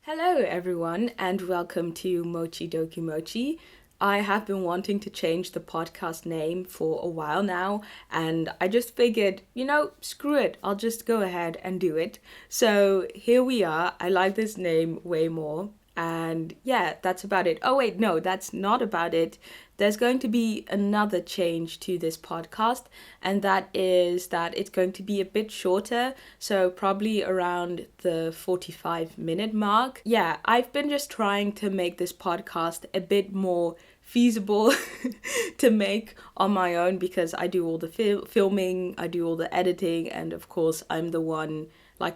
Hello everyone and welcome to Mochi Doki Mochi. I have been wanting to change the podcast name for a while now and I just figured, screw it, I'll just go ahead and do it. So here we are. I like this name way more. And yeah, that's about it. Oh, wait, no, that's not about it. There's going to be another change to this podcast, and that is that it's going to be a bit shorter, so probably around the 45-minute mark. Yeah, I've been just trying to make this podcast a bit more feasible to make on my own because I do all the filming, I do all the editing, and of course, I'm the one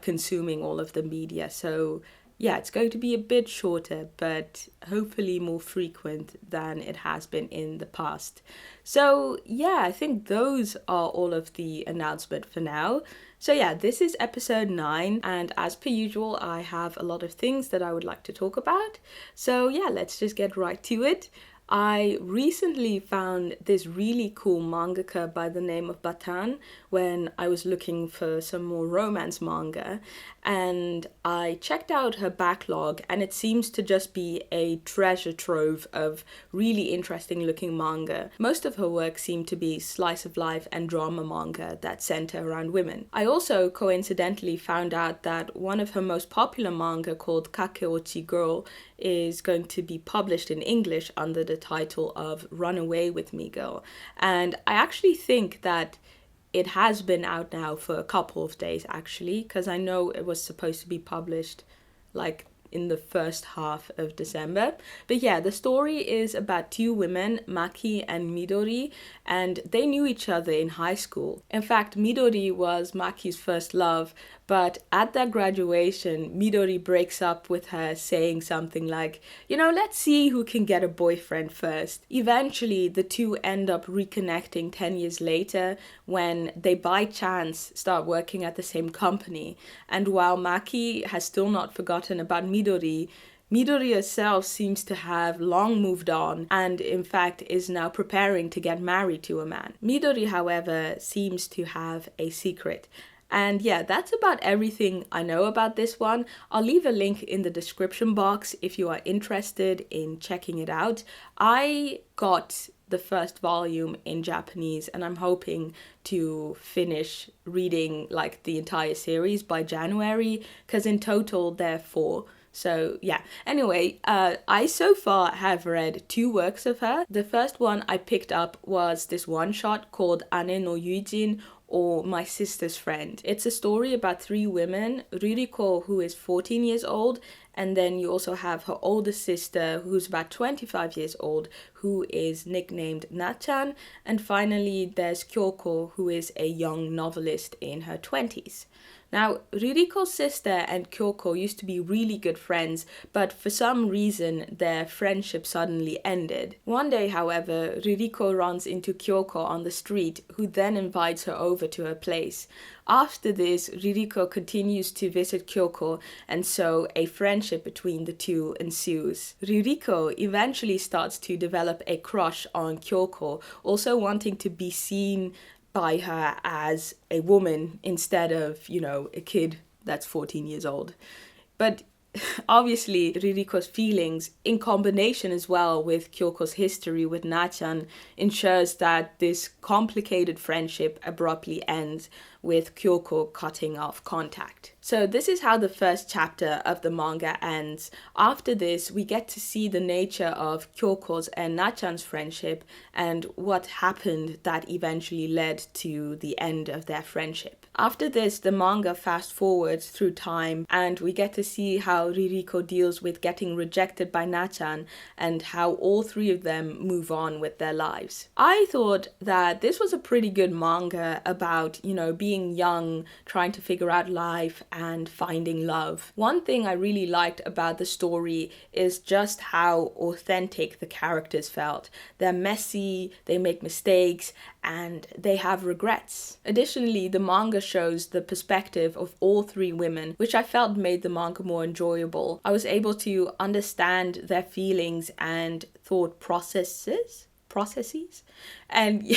consuming all of the media. So yeah, it's going to be a bit shorter, but hopefully more frequent than it has been in the past. So yeah, I think those are all of the announcement for now. So yeah, this is episode 9, and as per usual, I have a lot of things that I would like to talk about. So yeah, let's just get right to it. I recently found this really cool mangaka by the name of Battan when I was looking for some more romance manga, and I checked out her backlog and it seems to just be a treasure trove of really interesting looking manga. Most of her work seemed to be slice of life and drama manga that center around women. I also coincidentally found out that one of her most popular manga called Kakeochi Girl is going to be published in English under the title of Run Away With Me Girl. And I actually think that it has been out now for a couple of days actually, because I know it was supposed to be published in the first half of December. But yeah, the story is about two women, Maki and Midori, and they knew each other in high school. In fact, Midori was Maki's first love, but at their graduation, Midori breaks up with her saying something like, let's see who can get a boyfriend first. Eventually, the two end up reconnecting 10 years later when they by chance start working at the same company. And while Maki has still not forgotten about Midori herself seems to have long moved on and in fact is now preparing to get married to a man. Midori, however, seems to have a secret. And yeah, that's about everything I know about this one. I'll leave a link in the description box if you are interested in checking it out. I got the first volume in Japanese and I'm hoping to finish reading the entire series by January, because in total there are 4. So yeah, anyway, I so far have read 2 works of her. The first one I picked up was this one shot called Ane no Yuujin, or My Sister's Friend. It's a story about 3 women, Ririko, who is 14 years old, and then you also have her older sister, who's about 25 years old, who is nicknamed Nachan, and finally there's Kyoko, who is a young novelist in her 20s. Now, Ririko's sister and Kyoko used to be really good friends, but for some reason their friendship suddenly ended. One day, however, Ririko runs into Kyoko on the street, who then invites her over to her place. After this, Ririko continues to visit Kyoko, and so a friendship between the two ensues. Ririko eventually starts to develop a crush on Kyoko, also wanting to be seen by her as a woman instead of, a kid that's 14 years old. But obviously, Ririko's feelings, in combination as well with Kyoko's history with Nachan, ensures that this complicated friendship abruptly ends, with Kyoko cutting off contact. So this is how the first chapter of the manga ends. After this, we get to see the nature of Kyoko's and Nachan's friendship and what happened that eventually led to the end of their friendship. After this, the manga fast forwards through time and we get to see how Ririko deals with getting rejected by Nachan and how all 3 of them move on with their lives. I thought that this was a pretty good manga about, being young, trying to figure out life and finding love. One thing I really liked about the story is just how authentic the characters felt. They're messy, they make mistakes, and they have regrets. Additionally, the manga shows the perspective of all 3 women, which I felt made the manga more enjoyable. I was able to understand their feelings and thought processes. And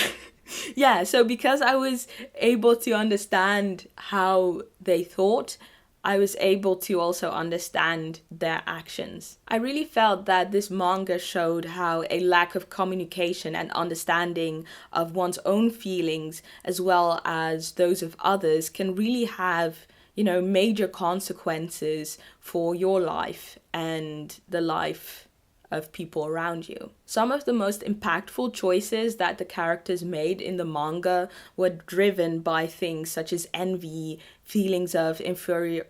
yeah, so because I was able to understand how they thought, I was able to also understand their actions. I really felt that this manga showed how a lack of communication and understanding of one's own feelings as well as those of others can really have, major consequences for your life and the life of people around you. Some of the most impactful choices that the characters made in the manga were driven by things such as envy, feelings of inferiority,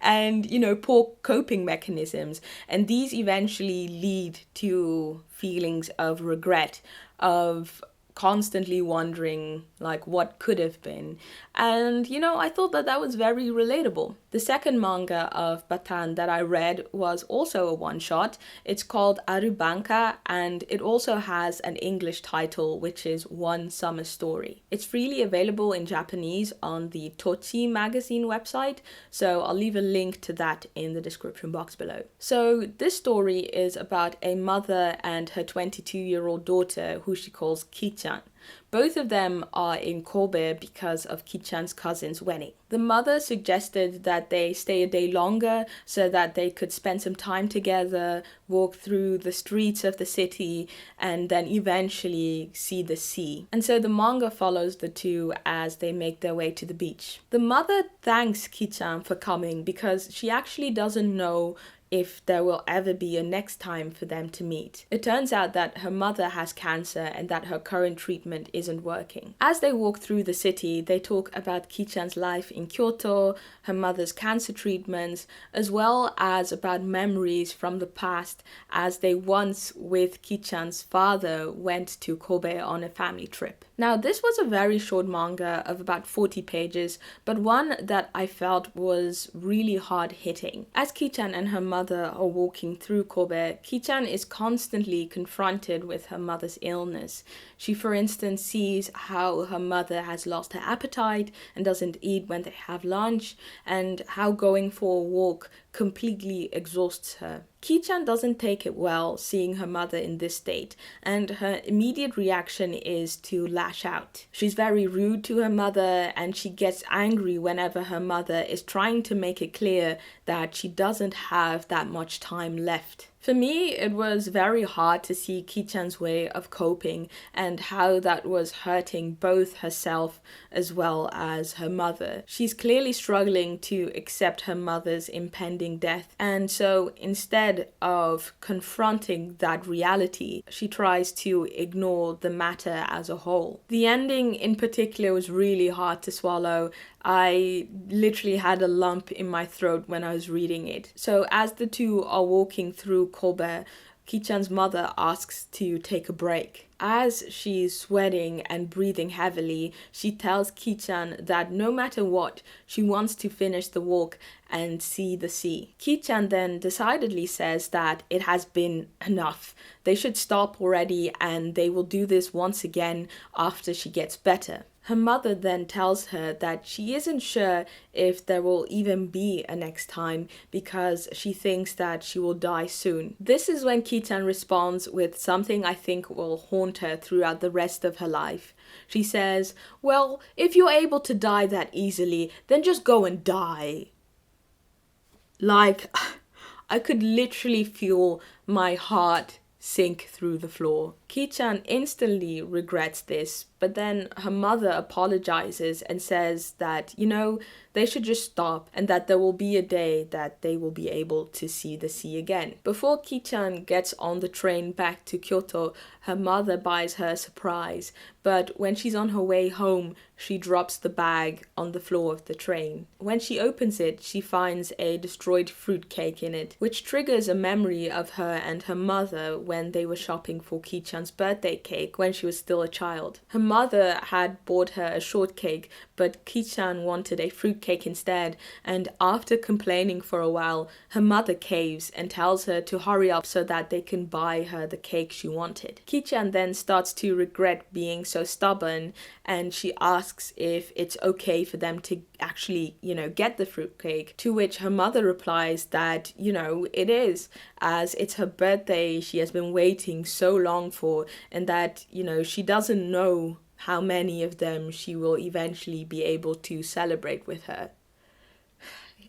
and poor coping mechanisms. And these eventually lead to feelings of regret, of constantly wondering like what could have been. And I thought that was very relatable. The second manga of Battan that I read was also a one-shot. It's called Aru Bank, and it also has an English title, which is One Summer Story. It's freely available in Japanese on the Tochi magazine website, so I'll leave a link to that in the description box below. So this story is about a mother and her 22-year-old daughter, who she calls Kichan. Both of them are in Kobe because of Kichan's cousin's wedding. The mother suggested that they stay a day longer so that they could spend some time together, walk through the streets of the city, and then eventually see the sea. And so the manga follows the two as they make their way to the beach. The mother thanks Kichan for coming because she actually doesn't know if there will ever be a next time for them to meet. It turns out that her mother has cancer and that her current treatment isn't working. As they walk through the city, they talk about Kichan's life in Kyoto, her mother's cancer treatments, as well as about memories from the past as they once, with Kichan's father, went to Kobe on a family trip. Now, this was a very short manga of about 40 pages, but one that I felt was really hard-hitting. As Kichan and her mother are walking through Kobe, Kichan is constantly confronted with her mother's illness. She, for instance, sees how her mother has lost her appetite and doesn't eat when they have lunch, and how going for a walk completely exhausts her. Kichan doesn't take it well seeing her mother in this state, and her immediate reaction is to lash out. She's very rude to her mother, and she gets angry whenever her mother is trying to make it clear that she doesn't have that much time left. For me, it was very hard to see Kichan's way of coping and how that was hurting both herself as well as her mother. She's clearly struggling to accept her mother's impending death, and so instead of confronting that reality, she tries to ignore the matter as a whole. The ending in particular was really hard to swallow. I literally had a lump in my throat when I was reading it. So as the two are walking through Kobe, Kichan's mother asks to take a break. As she's sweating and breathing heavily, she tells Kichan that no matter what, she wants to finish the walk and see the sea. Kichan then decidedly says that it has been enough. They should stop already, and they will do this once again after she gets better. Her mother then tells her that she isn't sure if there will even be a next time because she thinks that she will die soon. This is when Kichan responds with something I think will haunt her throughout the rest of her life. She says, "Well, if you're able to die that easily, then just go and die." Like, I could literally feel my heart sink through the floor. Kichan instantly regrets this, but then her mother apologizes and says that, they should just stop and that there will be a day that they will be able to see the sea again. Before Kichan gets on the train back to Kyoto, her mother buys her a surprise, but when she's on her way home, she drops the bag on the floor of the train. When she opens it, she finds a destroyed fruitcake in it, which triggers a memory of her and her mother when they were shopping for Kichan's birthday cake when she was still a child. Her mother had bought her a shortcake, but Kichan wanted a fruitcake instead, and after complaining for a while, her mother caves and tells her to hurry up so that they can buy her the cake she wanted. Kichan then starts to regret being so stubborn, and she asks if it's okay for them to actually, get the fruitcake, to which her mother replies that, it is, as it's her birthday she has been waiting so long for, and that, she doesn't know how many of them she will eventually be able to celebrate with her.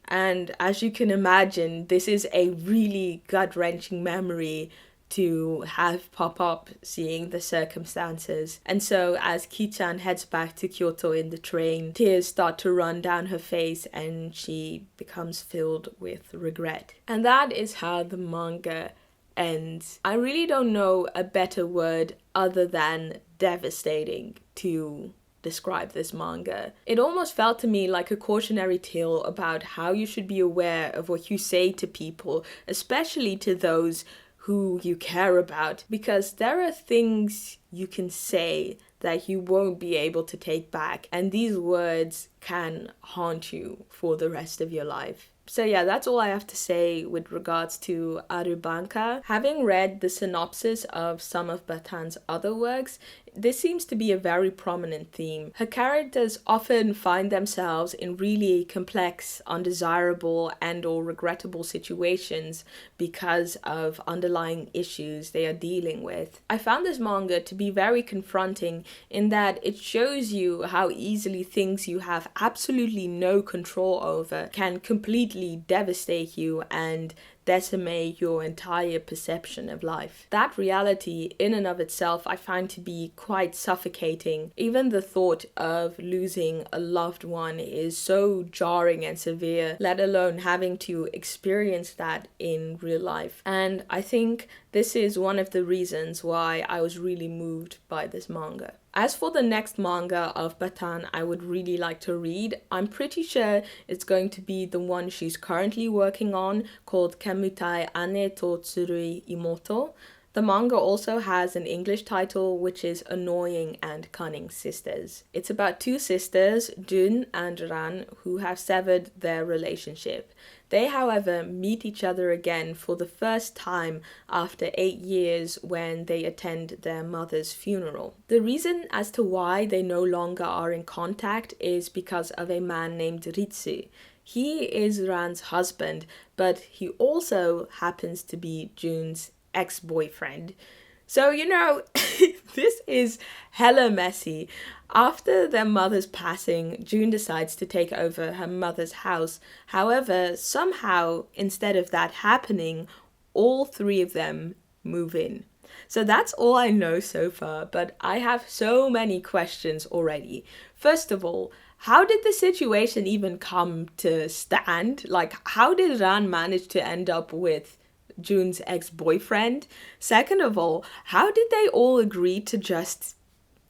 And as you can imagine, this is a really gut-wrenching memory to have pop up seeing the circumstances. And so as Ki-chan heads back to Kyoto in the train, tears start to run down her face and she becomes filled with regret. And that is how the manga ends. I really don't know a better word other than devastating to describe this manga. It almost felt to me like a cautionary tale about how you should be aware of what you say to people, especially to those who you care about, because there are things you can say that you won't be able to take back, and these words can haunt you for the rest of your life. So yeah, that's all I have to say with regards to Aru Bank. Having read the synopsis of some of Battan's other works, this seems to be a very prominent theme. Her characters often find themselves in really complex, undesirable and or regrettable situations because of underlying issues they are dealing with. I found this manga to be very confronting in that it shows you how easily things you have absolutely no control over can completely devastate you and decimate your entire perception of life. That reality in and of itself I find to be quite suffocating. Even the thought of losing a loved one is so jarring and severe, let alone having to experience that in real life. And I think this is one of the reasons why I was really moved by this manga. As for the next manga of Battan I would really like to read, I'm pretty sure it's going to be the one she's currently working on, called Kemutai ane to Zurui Imouto. The manga also has an English title, which is Annoying and Cunning Sisters. It's about two sisters, Jun and Ran, who have severed their relationship. They, however, meet each other again for the first time after 8 years when they attend their mother's funeral. The reason as to why they no longer are in contact is because of a man named Ritsu. He is Ran's husband, but he also happens to be Jun's ex-boyfriend. So, this is hella messy. After their mother's passing, June decides to take over her mother's house. However, somehow, instead of that happening, all three of them move in. So that's all I know so far, but I have so many questions already. First of all, how did the situation even come to stand? Like, how did Ran manage to end up with Jun's ex-boyfriend? Second of all, how did they all agree to just,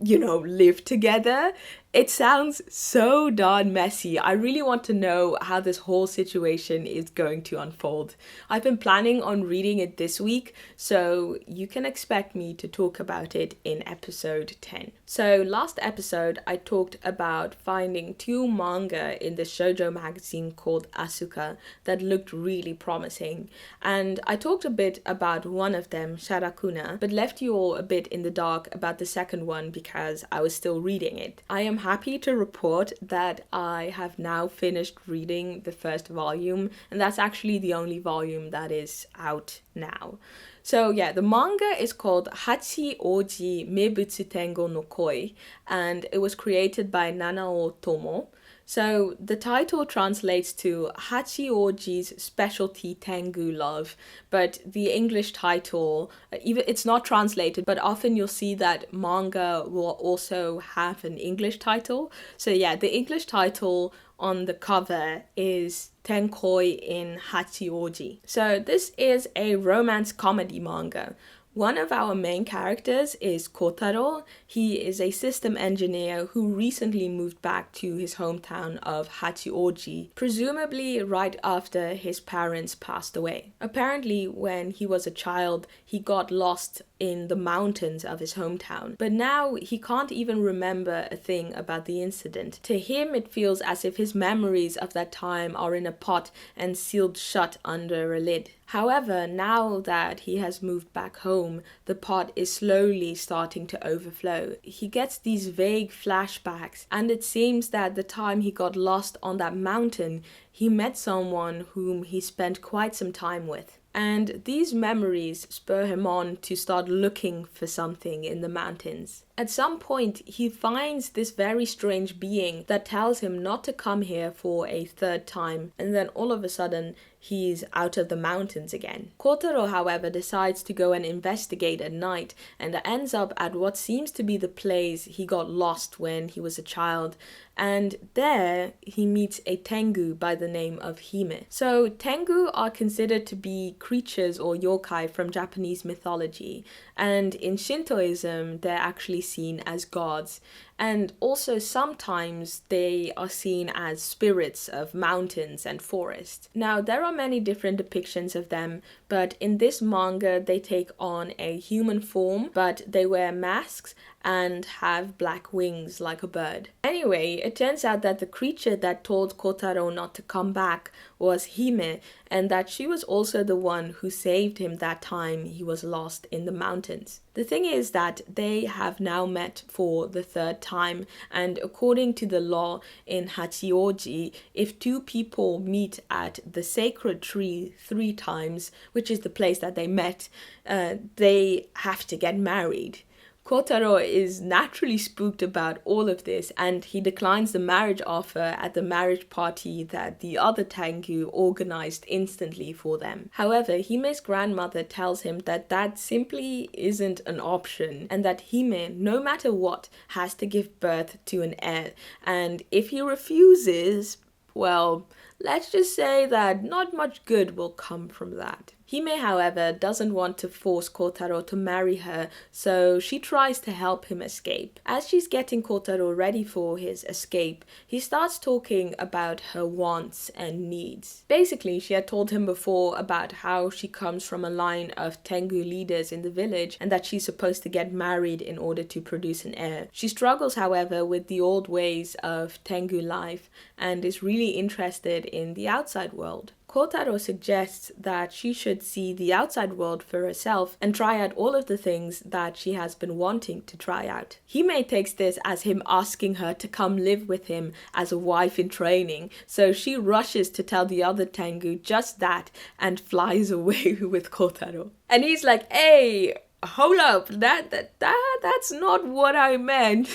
live together? It sounds so darn messy. I really want to know how this whole situation is going to unfold. I've been planning on reading it this week, so you can expect me to talk about it in episode 10. So last episode, I talked about finding 2 manga in the shoujo magazine called Asuka that looked really promising. And I talked a bit about one of them, Sharakuna, but left you all a bit in the dark about the second one because I was still reading it. I am happy to report that I have now finished reading the first volume, and that's actually the only volume that is out now. So yeah, the manga is called Hachiouji Meibutsu Tengu no Koi, and it was created by Nanao Tomo. So the title translates to Hachiouji's specialty Tengu love, but the English title, even it's not translated, but often you'll see that manga will also have an English title. So yeah, the English title on the cover is Tenkoi in Hachiouji. So this is a romance comedy manga. One of our main characters is Kotaro. He is a system engineer who recently moved back to his hometown of Hachiouji, presumably right after his parents passed away. Apparently, when he was a child, he got lost in the mountains of his hometown, but now he can't even remember a thing about the incident. To him, it feels as if his memories of that time are in a pot and sealed shut under a lid. However, now that he has moved back home, the pot is slowly starting to overflow. He gets these vague flashbacks, and it seems that the time he got lost on that mountain he met someone whom he spent quite some time with. And these memories spur him on to start looking for something in the mountains. At some point, he finds this very strange being that tells him not to come here for a third time, and then all of a sudden, he's out of the mountains again. Kotaro, however, decides to go and investigate at night, and ends up at what seems to be the place he got lost when he was a child, and there he meets a Tengu by the name of Hime. So Tengu are considered to be creatures or yokai from Japanese mythology, and in Shintoism they're actually seen as gods. And also sometimes they are seen as spirits of mountains and forests. Now there are many different depictions of them, but in this manga they take on a human form, but they wear masks and have black wings like a bird. Anyway, it turns out that the creature that told Kotaro not to come back was Hime, and that she was also the one who saved him that time he was lost in the mountains. The thing is that they have now met for the third time, and according to the law in Hachiouji, if two people meet at the sacred tree 3 times, which is the place that they met, they have to get married. Kotaro is naturally spooked about all of this, and he declines the marriage offer at the marriage party that the other Tengu organized instantly for them. However, Hime's grandmother tells him that that simply isn't an option, and that Hime, no matter what, has to give birth to an heir, and if he refuses, well, let's just say that not much good will come from that. Hime, however, doesn't want to force Kotaro to marry her, so she tries to help him escape. As she's getting Kotaro ready for his escape, he starts talking about her wants and needs. Basically, she had told him before about how she comes from a line of Tengu leaders in the village and that she's supposed to get married in order to produce an heir. She struggles, however, with the old ways of Tengu life and is really interested in the outside world. Kotaro suggests that she should see the outside world for herself and try out all of the things that she has been wanting to try out. Hime takes this as him asking her to come live with him as a wife in training, so she rushes to tell the other Tengu just that and flies away with Kotaro. And he's like, hey, hold up, that's not what I meant.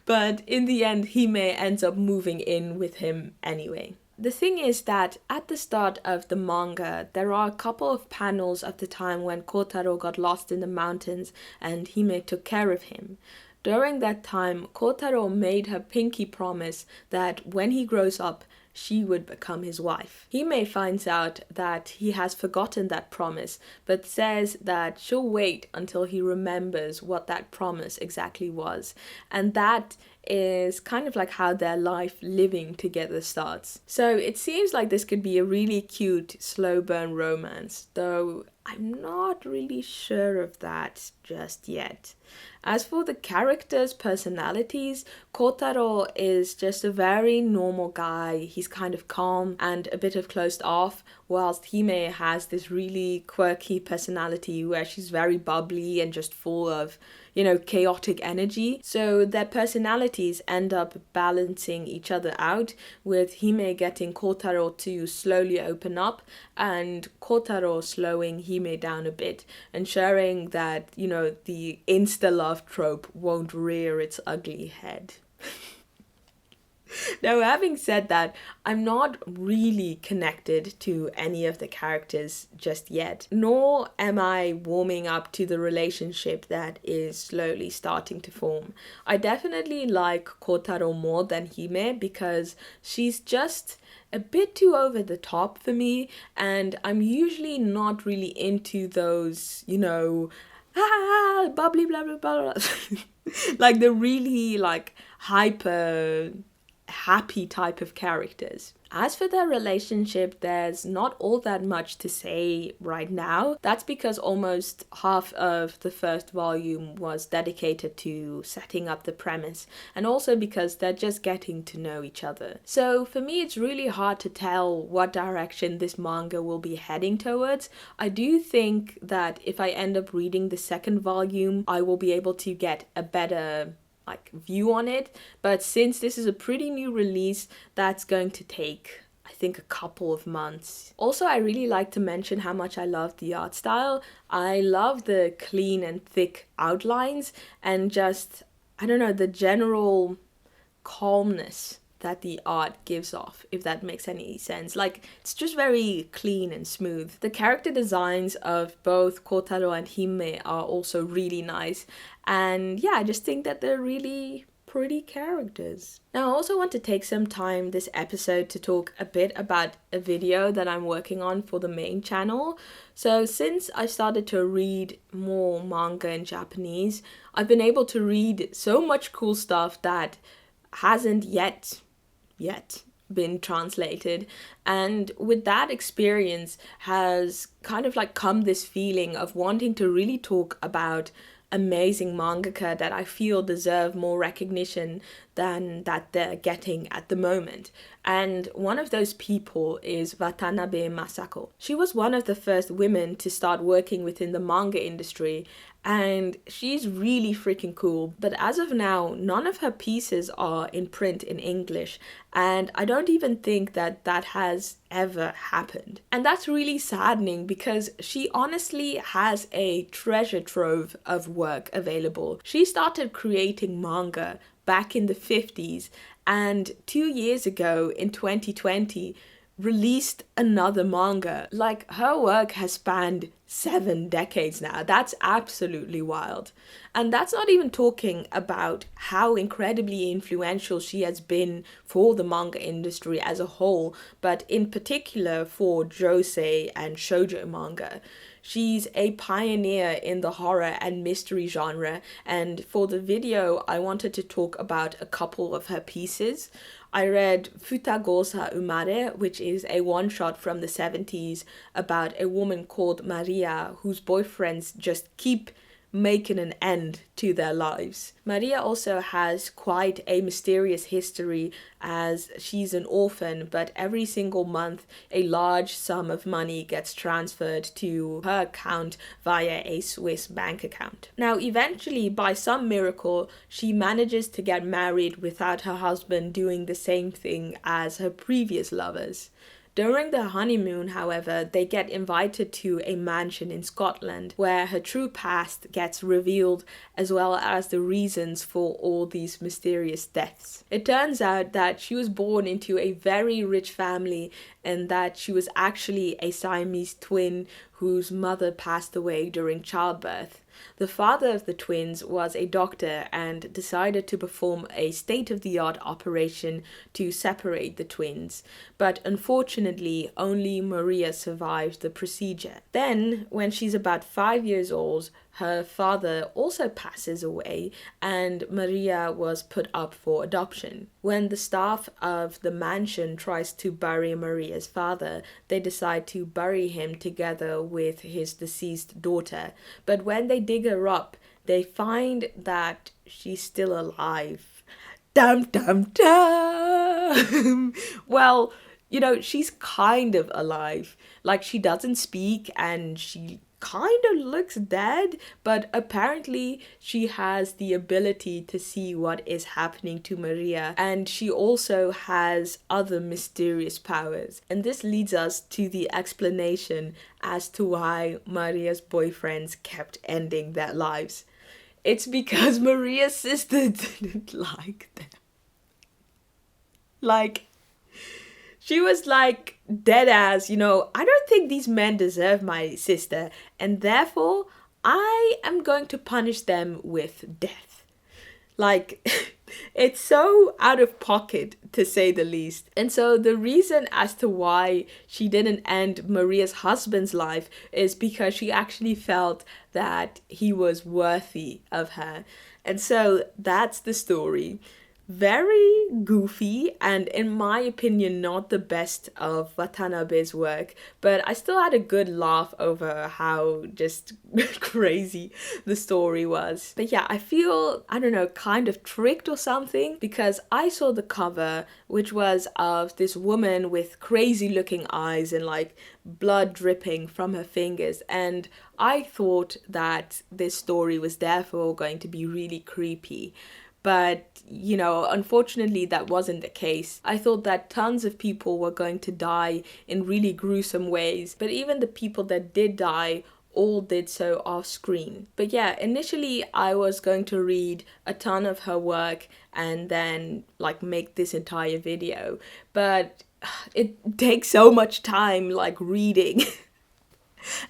But in the end, Hime ends up moving in with him anyway. The thing is that at the start of the manga, there are a couple of panels of the time when Kotaro got lost in the mountains and Hime took care of him. During that time, Kotaro made her pinky promise that when he grows up, she would become his wife. Hime finds out that he has forgotten that promise, but says that she'll wait until he remembers what that promise exactly was. And that is kind of like how their life living together starts. So it seems like this could be a really cute slow burn romance, though I'm not really sure of that just yet. As for the characters' personalities, Kotaro is just a very normal guy. He's kind of calm and a bit of closed off, whilst Hime has this really quirky personality where she's very bubbly and just full of, chaotic energy. So their personalities end up balancing each other out, with Hime getting Kotaro to slowly open up and Kotaro slowing Hime down a bit, ensuring that, the insta-love trope won't rear its ugly head. Now, having said that, I'm not really connected to any of the characters just yet, nor am I warming up to the relationship that is slowly starting to form. I definitely like Kotaro more than Hime because she's just a bit too over the top for me, and I'm usually not really into those, bubbly blah blah blah, like the really hyper happy type of characters. As for their relationship, there's not all that much to say right now. That's because almost half of the first volume was dedicated to setting up the premise, and also because they're just getting to know each other. So for me, it's really hard to tell what direction this manga will be heading towards. I do think that if I end up reading the second volume, I will be able to get a better view on it, but since this is a pretty new release, that's going to take, I I think a couple of months. Also, I really like to mention how much I love the art style. I love the clean and thick outlines and just, I don't know, the general calmness that the art gives off, if that makes any sense. Like, it's just very clean and smooth. The character designs of both Kotaro and Hime are also really nice. And yeah, I just think that they're really pretty characters. Now, I also want to take some time this episode to talk a bit about a video that I'm working on for the main channel. So since I started to read more manga in Japanese, I've been able to read so much cool stuff that hasn't yet been translated, and with that experience has kind of like come this feeling of wanting to really talk about amazing mangaka that I feel deserve more recognition than that they're getting at the moment. And one of those people is Watanabe Masako. She was one of the first women to start working within the manga industry, and she's really freaking cool. But as of now, none of her pieces are in print in English, and I don't even think that that has ever happened. And that's really saddening because she honestly has a treasure trove of work available. She started creating manga back in the 50s, and 2 years ago in 2020 released another manga. Like, her work has spanned 7 decades now. That's absolutely wild. And that's not even talking about how incredibly influential she has been for the manga industry as a whole, but in particular for JOSEI and shoujo manga. She's a pioneer in the horror and mystery genre, and for the video I wanted to talk about a couple of her pieces. I read Futagoze Umare, which is a one-shot from the 70s about a woman called Maria whose boyfriends just keep making an end to their lives. Maria also has quite a mysterious history as she's an orphan, but every single month a large sum of money gets transferred to her account via a Swiss bank account. Now, eventually, by some miracle, she manages to get married without her husband doing the same thing as her previous lovers. During their honeymoon, however, they get invited to a mansion in Scotland where her true past gets revealed, as well as the reasons for all these mysterious deaths. It turns out that she was born into a very rich family and that she was actually a Siamese twin whose mother passed away during childbirth. The father of the twins was a doctor and decided to perform a state-of-the-art operation to separate the twins, but unfortunately only Maria survived the procedure. Then, when she's about 5 years old, her father also passes away and Maria was put up for adoption. When the staff of the mansion tries to bury Maria's father, they decide to bury him together with his deceased daughter. But when they dig her up, they find that she's still alive. Dum dum dum! Well, she's kind of alive. Like, she doesn't speak and she kind of looks dead, but apparently she has the ability to see what is happening to Maria, and she also has other mysterious powers. And this leads us to the explanation as to why Maria's boyfriends kept ending their lives. It's because Maria's sister didn't like them. Like, she was like, dead ass, I don't think these men deserve my sister, and therefore I am going to punish them with death. Like, it's so out of pocket, to say the least. And so the reason as to why she didn't end Maria's husband's life is because she actually felt that he was worthy of her. And so that's the story. Very goofy and, in my opinion, not the best of Watanabe's work, but I still had a good laugh over how just crazy the story was. But yeah, I feel, kind of tricked or something, because I saw the cover, which was of this woman with crazy looking eyes and like blood dripping from her fingers, and I thought that this story was therefore going to be really creepy. But, unfortunately that wasn't the case. I thought that tons of people were going to die in really gruesome ways, but even the people that did die all did so off screen. But yeah, initially I was going to read a ton of her work and then make this entire video, but it takes so much time reading.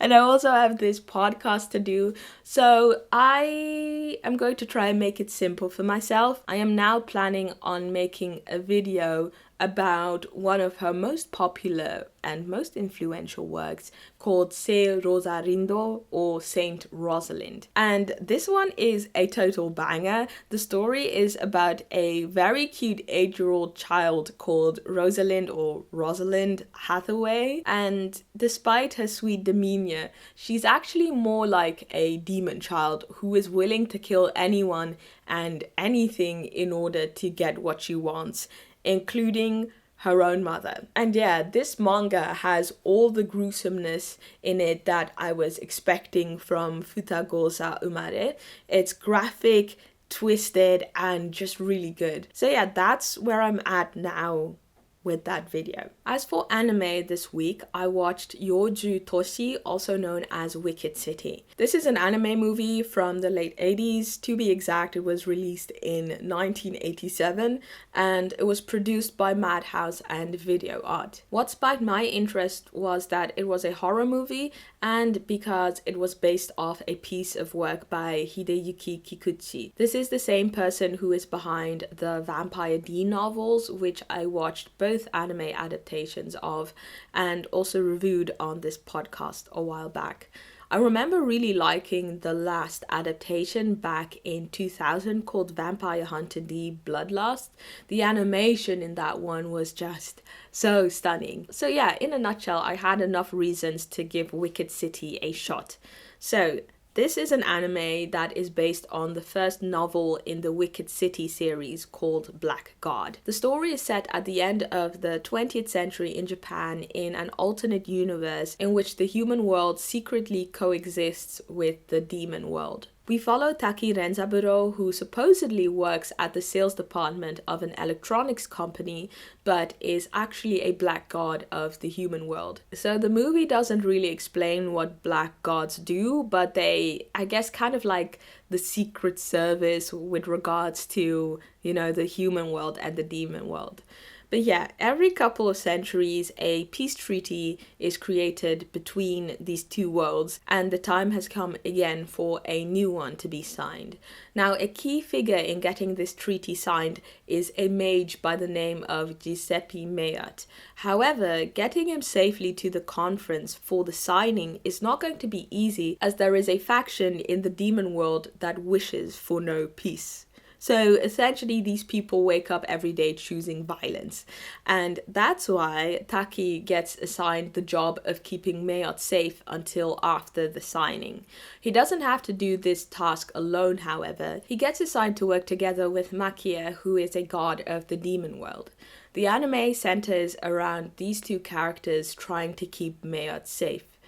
And I also have this podcast to do, so I am going to try and make it simple for myself. I am now planning on making a video about one of her most popular and most influential works called Se Rosarindo, or Saint Rosalind. And this one is a total banger. The story is about a very cute 8-year-old child called Rosalind, or Rosalind Hathaway. And despite her sweet demeanor, she's actually more like a demon child who is willing to kill anyone and anything in order to get what she wants, including her own mother. And yeah, this manga has all the gruesomeness in it that I was expecting from Futagoze Umare. It's graphic, twisted, and just really good. So yeah, that's where I'm at now with that video. As for anime this week, I watched Yoju Toshi, also known as Wicked City. This is an anime movie from the late 80s. To be exact, it was released in 1987 and it was produced by Madhouse and Video Art. What spiked my interest was that it was a horror movie and because it was based off a piece of work by Hideyuki Kikuchi. This is the same person who is behind the Vampire D novels, which I watched both anime adaptations of and also reviewed on this podcast a while back. I remember really liking the last adaptation back in 2000 called Vampire Hunter D Bloodlust. The animation in that one was just so stunning. So yeah, in a nutshell, I had enough reasons to give Wicked City a shot. So this is an anime that is based on the first novel in the Wicked City series called Black God. The story is set at the end of the 20th century in Japan in an alternate universe in which the human world secretly coexists with the demon world. We follow Taki Renzaburo, who supposedly works at the sales department of an electronics company, but is actually a black god of the human world. So the movie doesn't really explain what black gods do, but they, I guess, kind of like the secret service with regards to, the human world and the demon world. But yeah, every couple of centuries, a peace treaty is created between these two worlds, and the time has come again for a new one to be signed. Now, a key figure in getting this treaty signed is a mage by the name of Giuseppe Meat. However, getting him safely to the conference for the signing is not going to be easy, as there is a faction in the demon world that wishes for no peace. So essentially, these people wake up every day choosing violence. And that's why Taki gets assigned the job of keeping Mayot safe until after the signing. He doesn't have to do this task alone, however. He gets assigned to work together with Makia, who is a god of the demon world. The anime centers around these two characters trying to keep Mayot safe.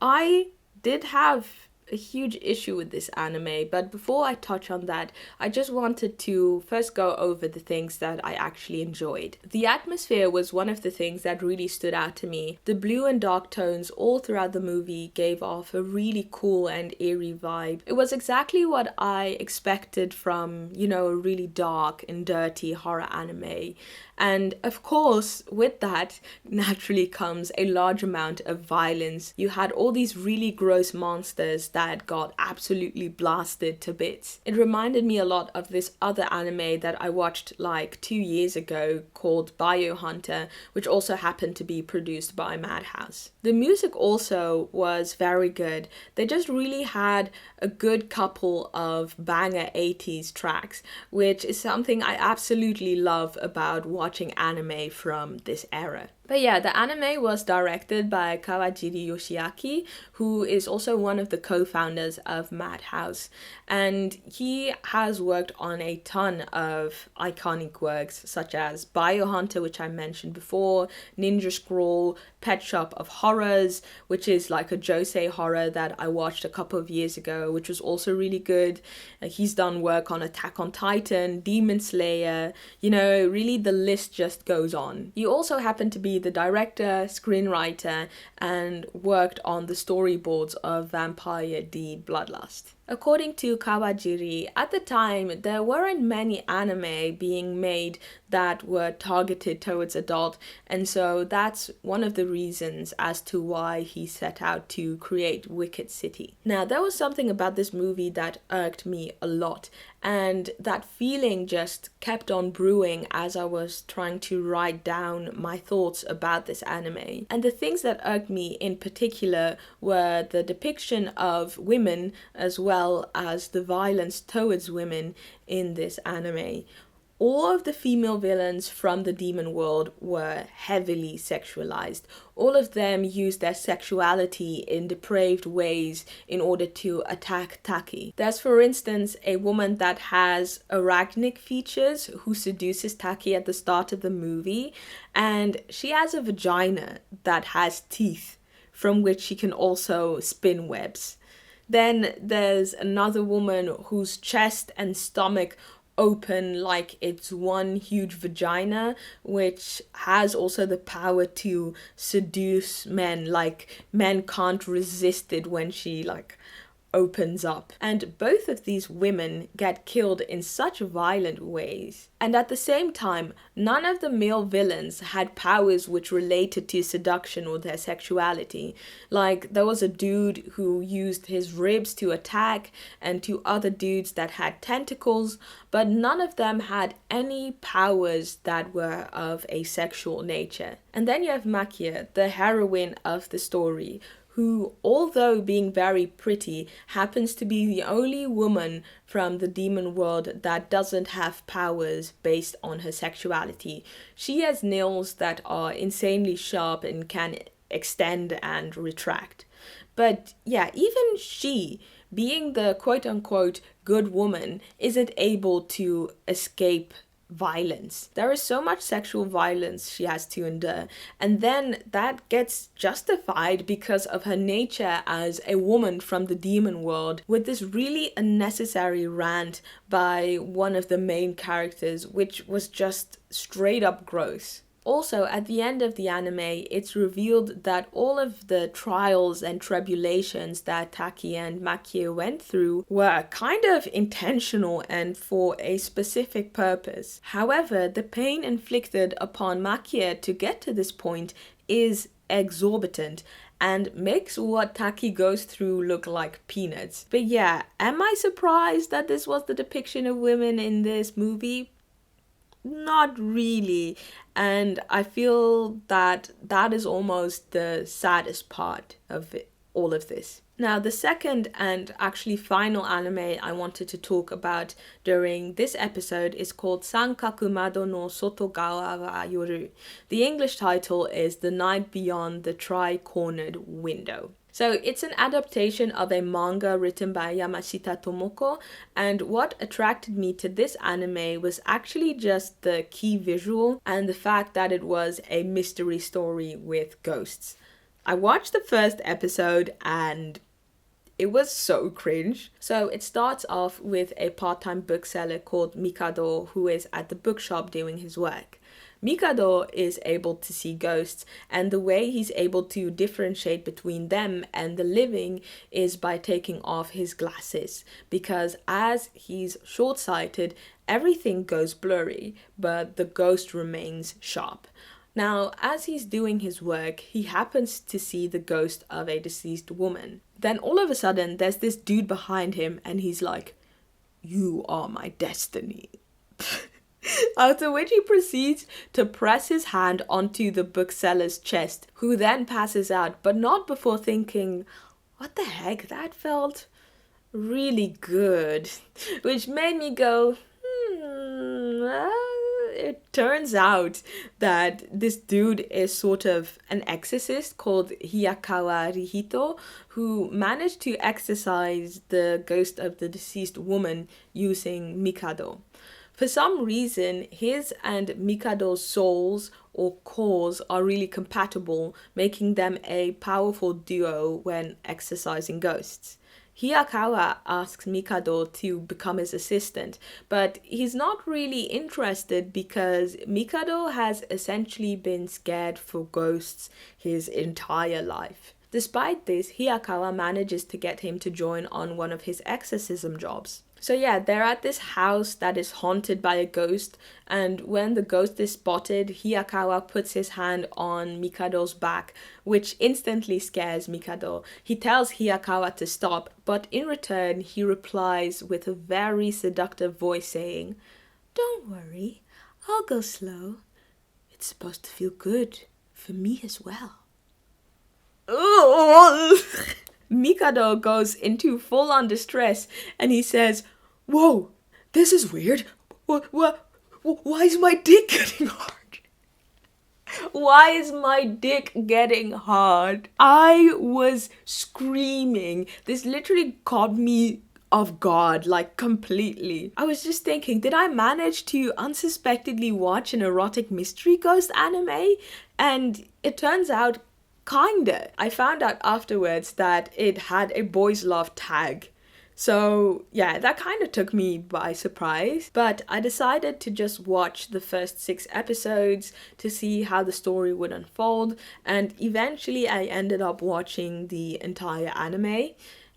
I did have a huge issue with this anime, but before I touch on that, I just wanted to first go over the things that I actually enjoyed. The atmosphere was one of the things that really stood out to me. The blue and dark tones all throughout the movie gave off a really cool and eerie vibe. It was exactly what I expected from, a really dark and dirty horror anime. And of course, with that naturally comes a large amount of violence. You had all these really gross monsters that got absolutely blasted to bits. It reminded me a lot of this other anime that I watched 2 years ago called Biohunter, which also happened to be produced by Madhouse. The music also was very good. They just really had a good couple of banger 80s tracks, which is something I absolutely love about watching anime from this era. But yeah, the anime was directed by Kawajiri Yoshiaki, who is also one of the co-founders of Madhouse. And he has worked on a ton of iconic works such as Biohunter, which I mentioned before, Ninja Scroll, Pet Shop of Horrors, which is like a JOSEI horror that I watched a couple of years ago, which was also really good. He's done work on Attack on Titan, Demon Slayer, really the list just goes on. He also happened to be the director, screenwriter, and worked on the storyboards of Vampire the Bloodlust. According to Kawajiri, at the time there weren't many anime being made that were targeted towards adult, and so that's one of the reasons as to why he set out to create Wicked City. Now, there was something about this movie that irked me a lot, and that feeling just kept on brewing as I was trying to write down my thoughts about this anime. And the things that irked me in particular were the depiction of women as well as the violence towards women in this anime. All of the female villains from the demon world were heavily sexualized. All of them used their sexuality in depraved ways in order to attack Taki. There's, for instance, a woman that has arachnic features who seduces Taki at the start of the movie, and she has a vagina that has teeth from which she can also spin webs. Then there's another woman whose chest and stomach open like it's one huge vagina, which has also the power to seduce men. Like, men can't resist it when she opens up. And both of these women get killed in such violent ways. And at the same time, none of the male villains had powers which related to seduction or their sexuality. Like, there was a dude who used his ribs to attack, and two other dudes that had tentacles, but none of them had any powers that were of a sexual nature. And then you have Makia, the heroine of the story, who, although being very pretty, happens to be the only woman from the demon world that doesn't have powers based on her sexuality. She has nails that are insanely sharp and can extend and retract. But yeah, even she, being the quote-unquote good woman, isn't able to escape violence. There is so much sexual violence she has to endure, and then that gets justified because of her nature as a woman from the demon world, with this really unnecessary rant by one of the main characters, which was just straight up gross. Also, at the end of the anime, it's revealed that all of the trials and tribulations that Taki and Makie went through were kind of intentional and for a specific purpose. However, the pain inflicted upon Makie to get to this point is exorbitant and makes what Taki goes through look like peanuts. But yeah, am I surprised that this was the depiction of women in this movie? Not really. And I feel that that is almost the saddest part of all of this. Now, the second and actually final anime I wanted to talk about during this episode is called Sankaku Mado no Sotogawa wa Yoru. The English title is The Night Beyond the Tri-Cornered Window. So it's an adaptation of a manga written by Yamashita Tomoko, and what attracted me to this anime was actually just the key visual and the fact that it was a mystery story with ghosts. I watched the first episode and it was so cringe. So it starts off with a part-time bookseller called Mikado who is at the bookshop doing his work. Mikado is able to see ghosts, and the way he's able to differentiate between them and the living is by taking off his glasses, because as he's short-sighted, everything goes blurry, but the ghost remains sharp. Now, as he's doing his work, he happens to see the ghost of a deceased woman. Then all of a sudden, there's this dude behind him, and he's like, "You are my destiny." After which he proceeds to press his hand onto the bookseller's chest, who then passes out, but not before thinking, what the heck, that felt really good. Which made me go, it turns out that this dude is sort of an exorcist called Hiyakawa Rihito, who managed to exorcise the ghost of the deceased woman using Mikado. For some reason, his and Mikado's souls or cores are really compatible, making them a powerful duo when exorcising ghosts. Hiyakawa asks Mikado to become his assistant, but he's not really interested because Mikado has essentially been scared for ghosts his entire life. Despite this, Hiyakawa manages to get him to join on one of his exorcism jobs. So yeah, they're at this house that is haunted by a ghost, and when the ghost is spotted, Hiyakawa puts his hand on Mikado's back, which instantly scares Mikado. He tells Hiyakawa to stop, but in return, he replies with a very seductive voice saying, "Don't worry, I'll go slow. It's supposed to feel good for me as well." Mikado goes into full-on distress and he says, "Whoa, this is weird. Why is my dick getting hard? Why is my dick getting hard?" I was screaming. This literally caught me off guard, like completely. I was just thinking, did I manage to unsuspectedly watch an erotic mystery ghost anime? And it turns out, kinda. I found out afterwards that it had a boys love tag. So yeah, that kind of took me by surprise, but I decided to just watch the first 6 episodes to see how the story would unfold, and eventually I ended up watching the entire anime,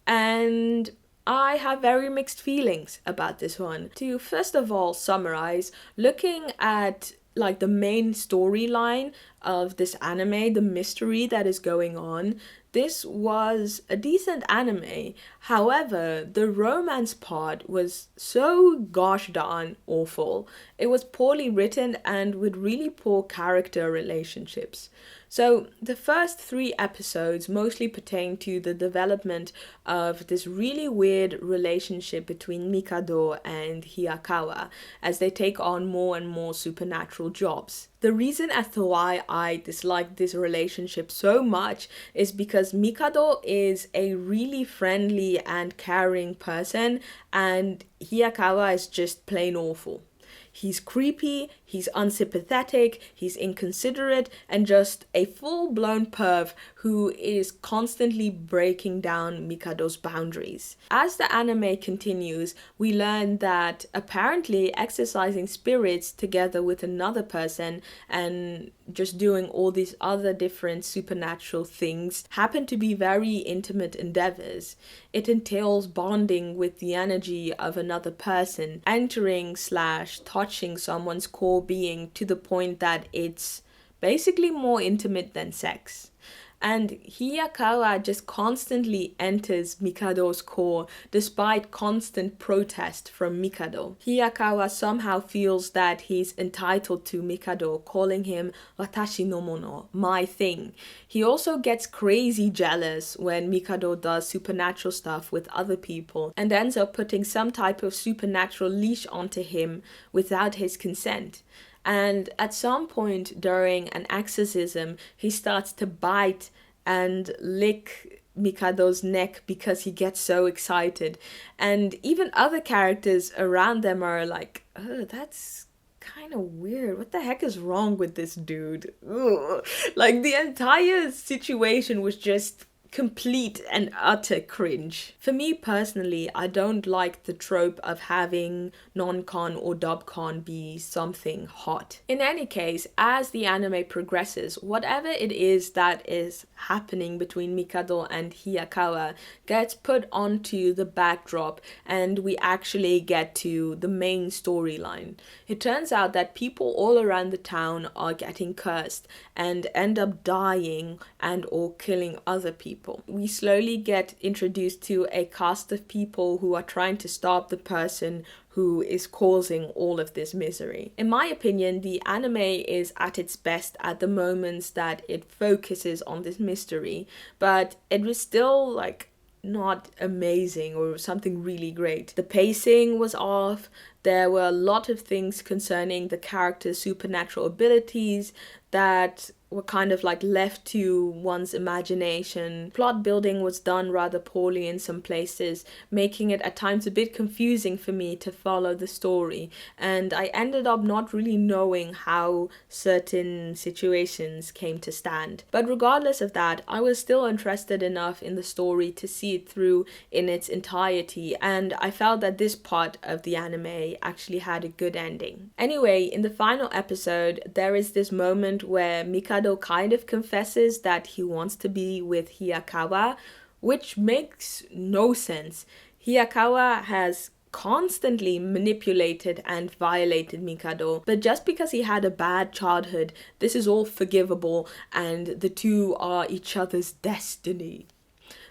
and I have very mixed feelings about this one. To first of all summarize, looking at like the main storyline of this anime, the mystery that is going on, this was a decent anime. However, the romance part was so gosh darn awful. It was poorly written and with really poor character relationships. So the first 3 episodes mostly pertain to the development of this really weird relationship between Mikado and Hiyakawa as they take on more and more supernatural jobs. The reason as to why I dislike this relationship so much is because Mikado is a really friendly and caring person and Hiyakawa is just plain awful. He's creepy, he's unsympathetic, he's inconsiderate, and just a full-blown perv who is constantly breaking down Mikado's boundaries. As the anime continues, we learn that apparently exercising spirits together with another person and just doing all these other different supernatural things happen to be very intimate endeavors. It entails bonding with the energy of another person, entering/touching someone's core being to the point that it's basically more intimate than sex. And Hiyakawa just constantly enters Mikado's core despite constant protest from Mikado. Hiyakawa somehow feels that he's entitled to Mikado, calling him watashi no mono, my thing. He also gets crazy jealous when Mikado does supernatural stuff with other people and ends up putting some type of supernatural leash onto him without his consent. And at some point during an exorcism, he starts to bite and lick Mikado's neck because he gets so excited. And even other characters around them are like, "Oh, that's kind of weird. What the heck is wrong with this dude?" Ugh. Like the entire situation was just complete and utter cringe. For me personally, I don't like the trope of having non-con or dub-con be something hot. In any case, as the anime progresses, whatever it is that is happening between Mikado and Hiyakawa gets put onto the backdrop and we actually get to the main storyline. It turns out that people all around the town are getting cursed and end up dying and or killing other people. We slowly get introduced to a cast of people who are trying to stop the person who is causing all of this misery. In my opinion, the anime is at its best at the moments that it focuses on this mystery, but it was still like not amazing or something really great. The pacing was off. There were a lot of things concerning the character's supernatural abilities that were kind of like left to one's imagination. Plot building was done rather poorly in some places, making it at times a bit confusing for me to follow the story, and I ended up not really knowing how certain situations came to stand. But regardless of that, I was still interested enough in the story to see it through in its entirety, and I felt that this part of the anime actually had a good ending. Anyway, in the final episode, there is this moment where Mikado kind of confesses that he wants to be with Hayakawa, which makes no sense. Hayakawa has constantly manipulated and violated Mikado, but just because he had a bad childhood, this is all forgivable and the two are each other's destiny.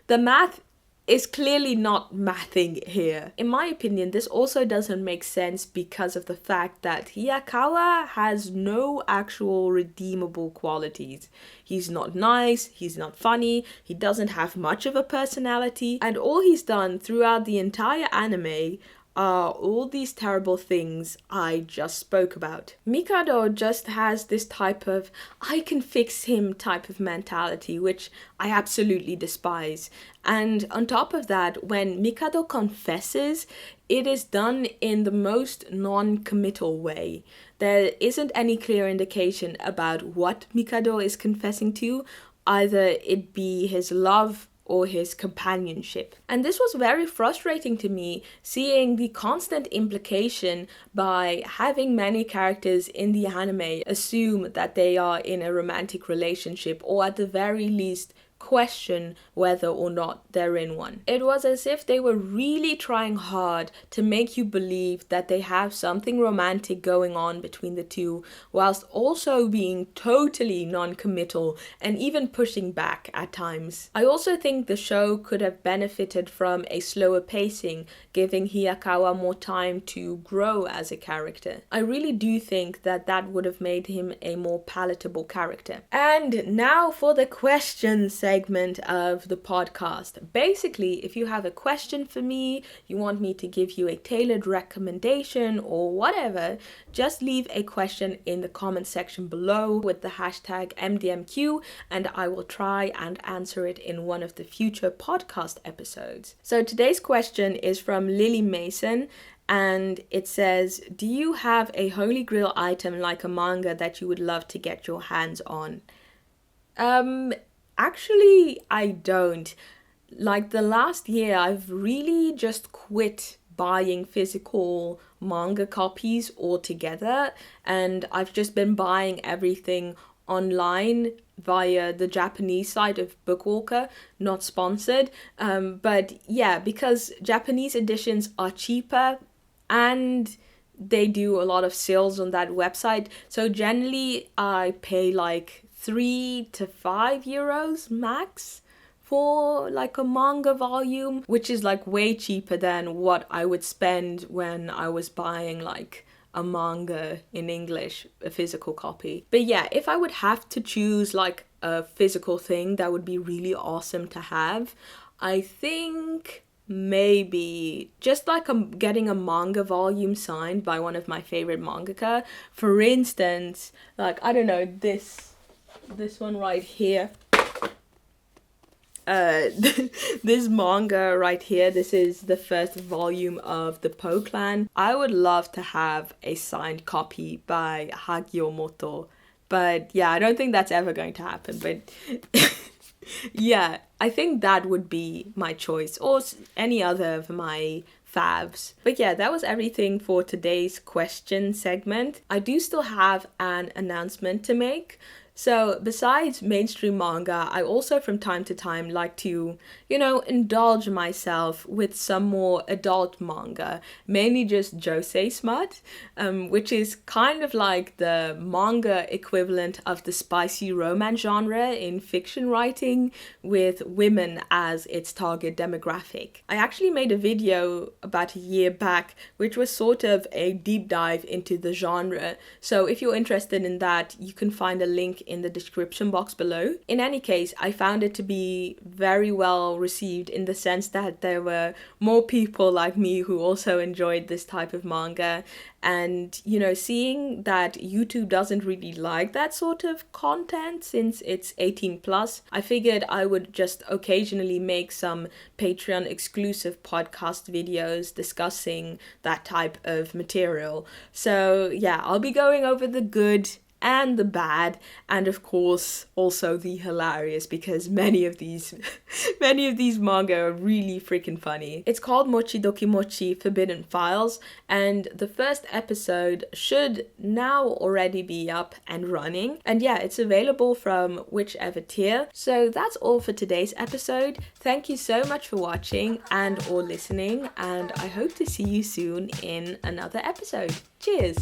The math is clearly not mathing here. In my opinion, this also doesn't make sense because of the fact that Hayakawa has no actual redeemable qualities. He's not nice, he's not funny, he doesn't have much of a personality, and all he's done throughout the entire anime are all these terrible things I just spoke about. Mikado just has this type of I can fix him type of mentality, which I absolutely despise. And on top of that, when Mikado confesses, it is done in the most non-committal way. There isn't any clear indication about what Mikado is confessing to, either it be his love or his companionship. And this was very frustrating to me, seeing the constant implication by having many characters in the anime assume that they are in a romantic relationship, or at the very least question whether or not they're in one. It was as if they were really trying hard to make you believe that they have something romantic going on between the two, whilst also being totally non-committal and even pushing back at times. I also think the show could have benefited from a slower pacing, giving Hayakawa more time to grow as a character. I really do think that that would have made him a more palatable character. And now for the questions segment of the podcast. Basically, if you have a question for me, you want me to give you a tailored recommendation or whatever, just leave a question in the comment section below with the hashtag MDMQ, and I will try and answer it in one of the future podcast episodes. So today's question is from Lily Mason, and it says, do you have a holy grail item like a manga that you would love to get your hands on? Actually, I don't. Like the last year, I've really just quit buying physical manga copies altogether, and I've just been buying everything online via the Japanese side of Bookwalker, not sponsored. But yeah, because Japanese editions are cheaper and they do a lot of sales on that website. So generally, I pay like 3 to 5 euros max for like a manga volume, which is like way cheaper than what I would spend when I was buying like a manga in English, a physical copy. But yeah, if I would have to choose like a physical thing that would be really awesome to have, I think maybe just like getting a manga volume signed by one of my favorite mangaka. For instance, like, I don't know, this one right here. This manga right here, this is the first volume of the Po Clan. I would love to have a signed copy by Hagiomoto, but yeah, I don't think that's ever going to happen. But yeah, I think that would be my choice, or any other of my faves. But yeah, that was everything for today's question segment. I do still have an announcement to make. So besides mainstream manga, I also from time to time like to, indulge myself with some more adult manga, mainly just JOSEI SMUT, which is kind of like the manga equivalent of the spicy romance genre in fiction writing, with women as its target demographic. I actually made a video about a year back, which was sort of a deep dive into the genre. So if you're interested in that, you can find a link in the description box below. In any case, I found it to be very well received in the sense that there were more people like me who also enjoyed this type of manga. And, you know, seeing that YouTube doesn't really like that sort of content since it's 18 plus, I figured I would just occasionally make some Patreon exclusive podcast videos discussing that type of material. So yeah, I'll be going over the good and the bad, and of course also the hilarious, because many of these manga are really freaking funny. It's called Mochi Doki Mochi Forbidden Files, and the first episode should now already be up and running, and yeah, it's available from whichever tier. So that's all for today's episode. Thank you so much for watching and or listening, and I hope to see you soon in another episode. Cheers!